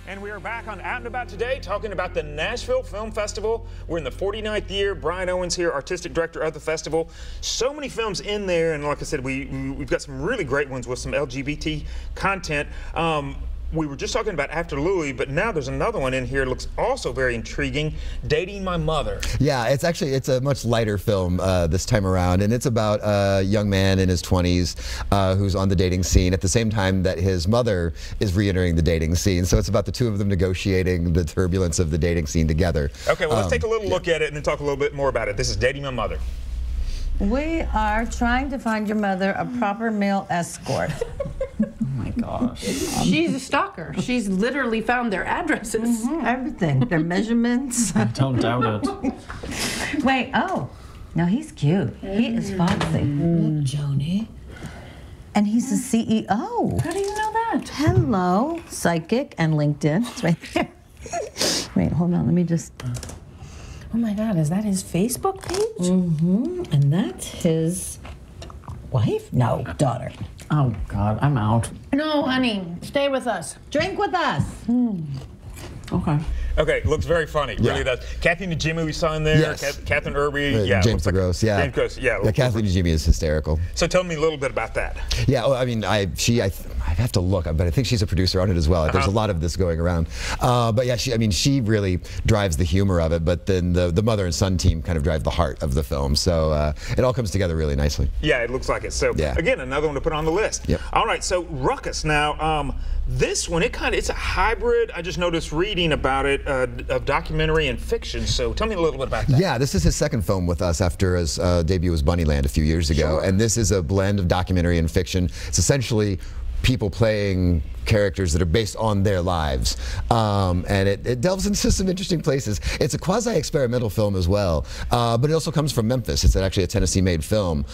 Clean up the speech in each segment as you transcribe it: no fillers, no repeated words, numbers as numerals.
And we are back on Out and About today talking about the Nashville Film Festival. We're in the 49th year. Brian Owens here, artistic director of the festival. So many films in there, and like I said, we've got some really great ones with some LGBT content. We were just talking about After Louie, but now there's another one in here that looks also very intriguing, Dating My Mother. Yeah, it's a much lighter film this time around, and it's about a young man in his 20s who's on the dating scene at the same time that his mother is re-entering the dating scene. So it's about the two of them negotiating the turbulence of the dating scene together. Okay, well, let's take a little look at it and then talk a little bit more about it. This is Dating My Mother. We are trying to find your mother a proper male escort. Oh my gosh. She's a stalker. She's literally found their addresses. Everything. Their measurements. I don't doubt it. Wait, oh. No, he's cute. He is foxy. Joni. And he's the CEO. How do you know that? Hello. Psychic and LinkedIn. It's right there. Wait, hold on. Let me just... Oh my God, is that his Facebook page? And that's his wife? No, daughter. Oh God, I'm out. No, honey, stay with us. Drink with us. Okay. Okay, looks very funny. Yeah. Really does. Kathy Najimy we saw in there. Yes. Catherine Irby. Yeah. James DeGrosse. Yeah. James DeGrosse. Yeah. Yeah. Kathy Najimy is hysterical. So tell me a little bit about that. Yeah. Well, I mean, I have to look, but I think she's a producer on it as well. There's a lot of this going around. But yeah, she really drives the humor of it. But then the mother and son team kind of drive the heart of the film. So it all comes together really nicely. Yeah, it looks like it. So again, another one to put on the list. Yep. All right. So Ruckus. Now, this one, it's a hybrid. I just noticed reading about it of documentary and fiction. So tell me a little bit about that. Yeah, this is his second film with us after his debut was Bunnyland a few years ago. Sure. And this is a blend of documentary and fiction. It's essentially people playing characters that are based on their lives. And it delves into some interesting places. It's a quasi-experimental film as well, but it also comes from Memphis. It's actually a Tennessee-made film,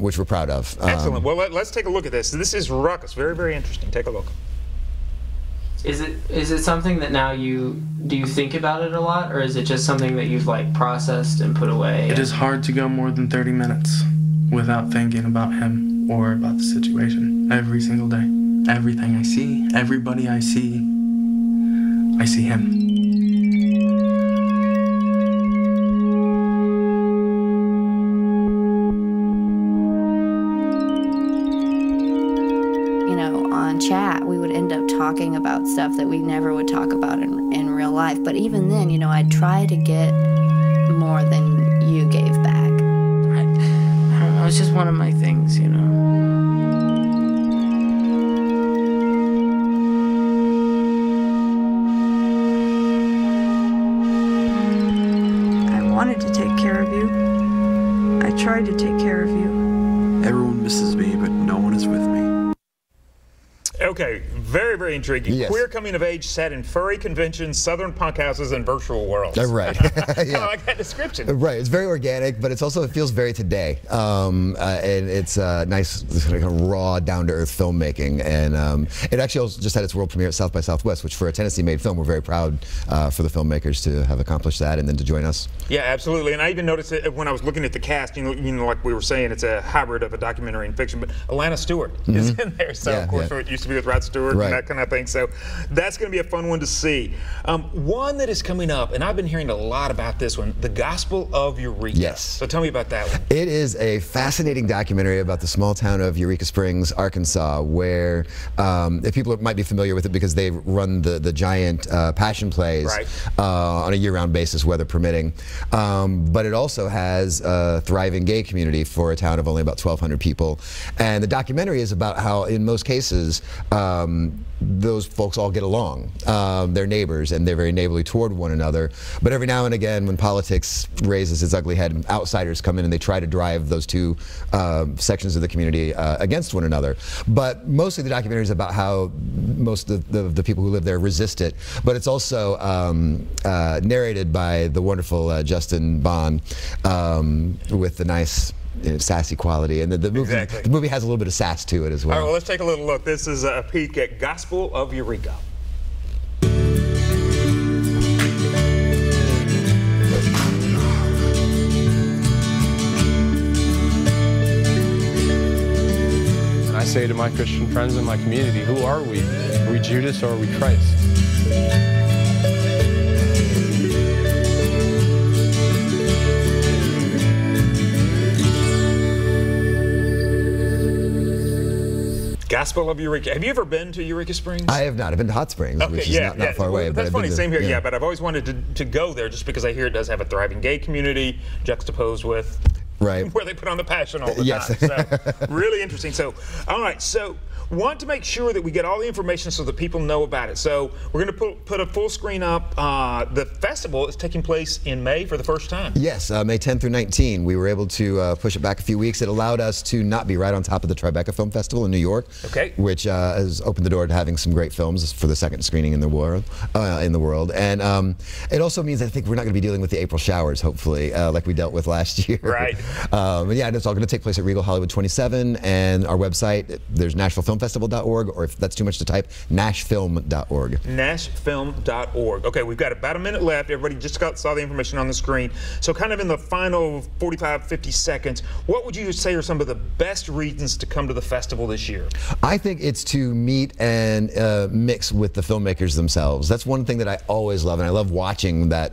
which we're proud of. Excellent. Well, let's take a look at this. This is Ruckus. Very, very interesting. Take a look. Is it something that now do you think about it a lot, or is it just something that you've like processed and put away? It is hard to go more than 30 minutes without thinking about him or about the situation every single day. Everything I see, everybody I see him. On chat, we would end up talking about stuff that we never would talk about in real life. But even then, I'd try to get more than you gave back. I don't know, it's just one of my things, I wanted to take care of you. I tried to take care of you. Everyone misses me, but no one is with me. Okay, very, very intriguing. Yes. Queer coming of age set in furry conventions, southern punk houses, and virtual worlds. Right. Yeah. I like that description. Right. It's very organic, but it feels very today. And it's nice, kind of raw, down-to-earth filmmaking. And it actually also just had its world premiere at South by Southwest, which for a Tennessee-made film, we're very proud for the filmmakers to have accomplished that and then to join us. Yeah, absolutely. And I even noticed it when I was looking at the cast. Like we were saying, it's a hybrid of a documentary and fiction. But Alana Stewart is in there. So of course, it used to be with Rod Stewart and that kind of thing. So that's going to be a fun one to see. One that is coming up, and I've been hearing a lot about this one, The Gospel of Eureka. Yes. So tell me about that one. It is a fascinating documentary about the small town of Eureka Springs, Arkansas, where people might be familiar with it because they run the giant passion plays on a year-round basis, weather permitting. But it also has a thriving gay community for a town of only about 1,200 people. And the documentary is about how, in most cases, those folks all get along. They're neighbors and they're very neighborly toward one another. But every now and again, when politics raises its ugly head, outsiders come in and they try to drive those two sections of the community against one another. But mostly the documentary is about how most of the people who live there resist it. But it's also narrated by the wonderful Justin Bond with the nice sassy quality, and the movie has a little bit of sass to it as well. All right, well, let's take a little look. This is a peek at Gospel of Eureka. And I say to my Christian friends in my community, who are we? we Judas or are we Christ? Gospel of Eureka. Have you ever been to Eureka Springs? I have not. I've been to Hot Springs, which is not far away. That's funny. Same here. Yeah, but I've always wanted to go there just because I hear it does have a thriving gay community juxtaposed with where they put on the Passion all the time. So, really interesting. So, all right. So, want to make sure that we get all the information so that people know about it. So, we're going to put a full screen up. The festival is taking place in May for the first time. Yes, May 10th through 19. We were able to push it back a few weeks. It allowed us to not be right on top of the Tribeca Film Festival in New York, which has opened the door to having some great films for the second screening in the world. And it also means I think we're not going to be dealing with the April showers, hopefully, like we dealt with last year. Right. Yeah, and it's all going to take place at Regal Hollywood 27, and our website, there's NashvilleFilmFestival.org, or if that's too much to type, NashFilm.org. NashFilm.org. Okay, we've got about a minute left. Everybody just saw the information on the screen. So kind of in the final 45, 50 seconds, what would you say are some of the best reasons to come to the festival this year? I think it's to meet and mix with the filmmakers themselves. That's one thing that I always love, and I love watching that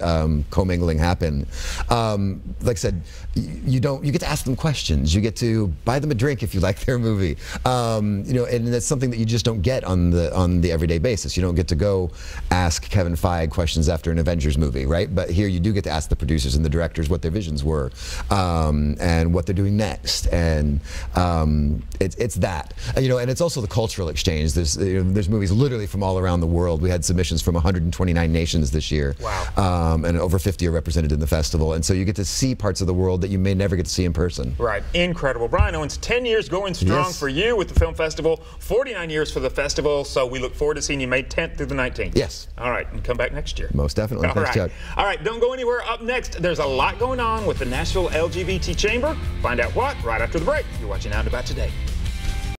commingling happen. Like I said, you get to ask them questions. You get to buy them a drink if you like their movie. You know, and that's something that you just don't get on the everyday basis. You don't get to go ask Kevin Feige questions after an Avengers movie, right? But here you do get to ask the producers and the directors what their visions were, and what they're doing next. And it's that, you know, and it's also the cultural exchange. There's movies literally from all around the world. We had submissions from 129 nations this year. Wow. And over 50 are represented in the festival. And so you get to see parts of the world that you may never get to see in person. Right. Incredible. Brian Owens, 10 years going strong for you with the film festival, 49 years for the festival. So we look forward to seeing you May 10th through the 19th. Yes. All right. And come back next year. Most definitely. Thanks, Chuck. All right. Don't go anywhere. Up next, there's a lot going on with the Nashville LGBT Chamber. Find out what right after the break. You're watching Out and About Today.